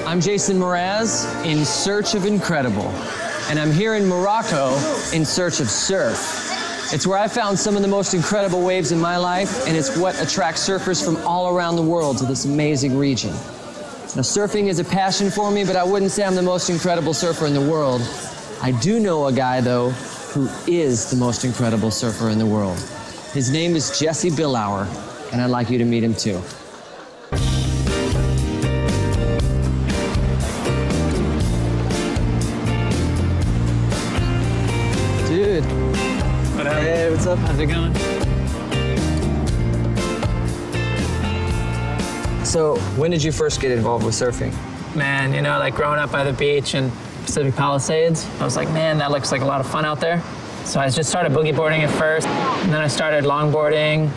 I'm Jason Mraz, in search of incredible. And I'm here in Morocco in search of surf. It's where I found some of the most incredible waves in my life, and it's what attracts surfers from all around the world to this amazing region. Now, surfing is a passion for me, but I wouldn't say I'm the most incredible surfer in the world. I do know a guy, though, who is the most incredible surfer in the world. His name is Jesse Billauer, and I'd like you to meet him too. Dude. What up? Hey, what's up? How's it going? So, when did you first get involved with surfing? Man, you know, like growing up by the beach in Pacific Palisades, I was like, man, that looks like a lot of fun out there. So I just started boogie boarding at first, and then I started longboarding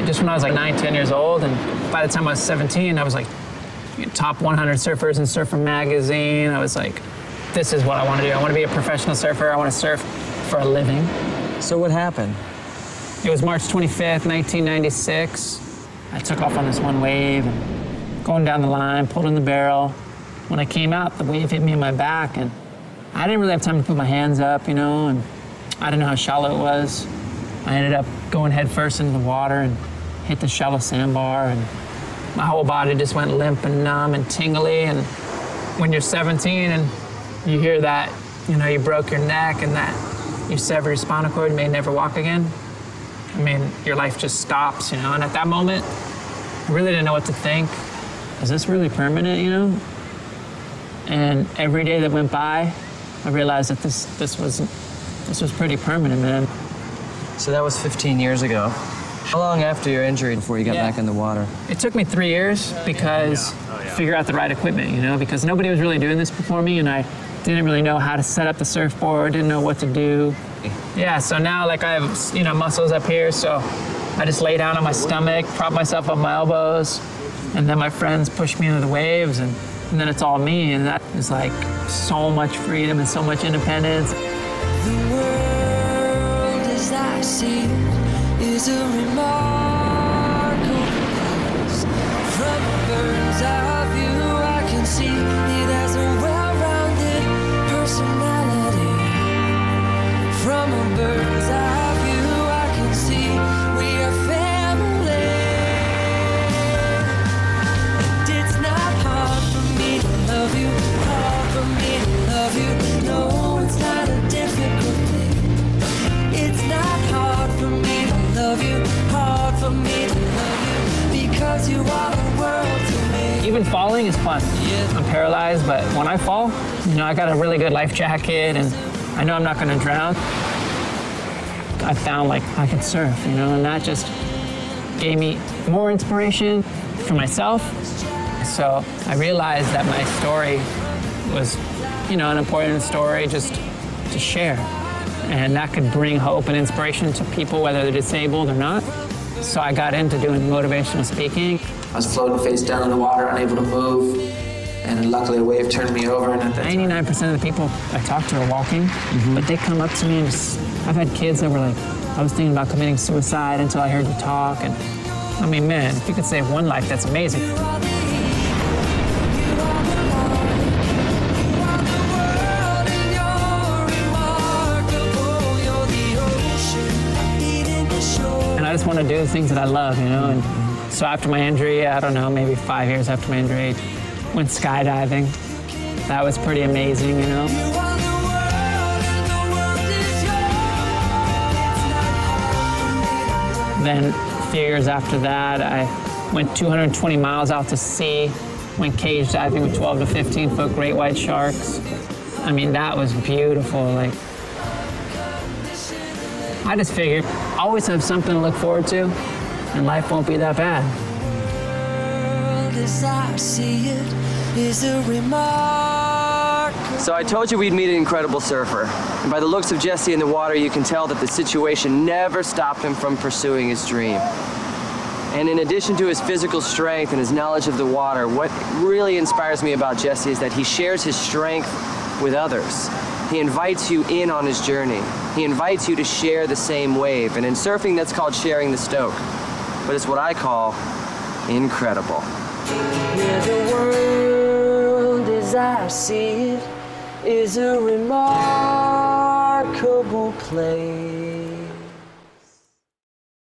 just when I was like 9, 10 years old, and by the time I was 17, I was like top 100 surfers in Surfer magazine. I was like, this is what I want to do. I want to be a professional surfer. I want to surf for a living. So what happened? It was March 25th, 1996. I took off on this one wave, and going down the line, pulled in the barrel. When I came out, the wave hit me in my back, and I didn't really have time to put my hands up, you know, and I didn't know how shallow it was. I ended up going head first into the water and hit the shallow sandbar, and my whole body just went limp and numb and tingly. And when you're 17 and you hear that, you know, you broke your neck and that you severed your spinal cord, you may never walk again, I mean, your life just stops, you know? And at that moment, I really didn't know what to think. Is this really permanent, you know? And every day that went by, I realized that this was pretty permanent, man. So that was 15 years ago. How long after your injury before you got back in the water? It took me 3 years because figure out the right equipment, you know, because nobody was really doing this before me, and I didn't really know how to set up the surfboard, didn't know what to do. Yeah, so now like I have, you know, muscles up here, so I just lay down on my stomach, prop myself on my elbows, and then my friends push me into the waves, and then it's all me, and that is like so much freedom and so much independence. The world as I see it is a remarkable place. From a bird's eye view, I can see it has a well-rounded personality. From a bird's eye view, I can see we are family. And it's not hard for me to love you, hard for me to love you. No, it's not a difficult thing. It's not hard for me to love you, hard for me to love you, because you are the world to me. Even falling is fun. I'm paralyzed, but when I fall, you know, I got a really good life jacket, and I know I'm not gonna drown. I found like I could surf, you know, and that just gave me more inspiration for myself. So I realized that my story was, you know, an important story just to share. And that could bring hope and inspiration to people, whether they're disabled or not. So I got into doing motivational speaking. I was floating face down in the water, unable to move. And luckily a wave turned me over. And 99% of the people I talk to are walking, but they come up to me and just, I've had kids that were like, I was thinking about committing suicide until I heard you talk. And I mean, man, if you could save one life, that's amazing. And I just want to do the things that I love, you know? And so after my injury, I don't know, maybe 5 years after my injury, went skydiving. That was pretty amazing, you know? Then a few years after that, I went 220 miles out to sea, went cage diving with 12 to 15 foot great white sharks. I mean, that was beautiful. Like, I just figured, I always have something to look forward to, and life won't be that bad. As I see it is a remarkable. So I told you we'd meet an incredible surfer. And by the looks of Jesse in the water, you can tell that the situation never stopped him from pursuing his dream. And in addition to his physical strength and his knowledge of the water, what really inspires me about Jesse is that he shares his strength with others. He invites you in on his journey. He invites you to share the same wave. And in surfing, that's called sharing the stoke. But it's what I call incredible. Where the world I see it is a remarkable place.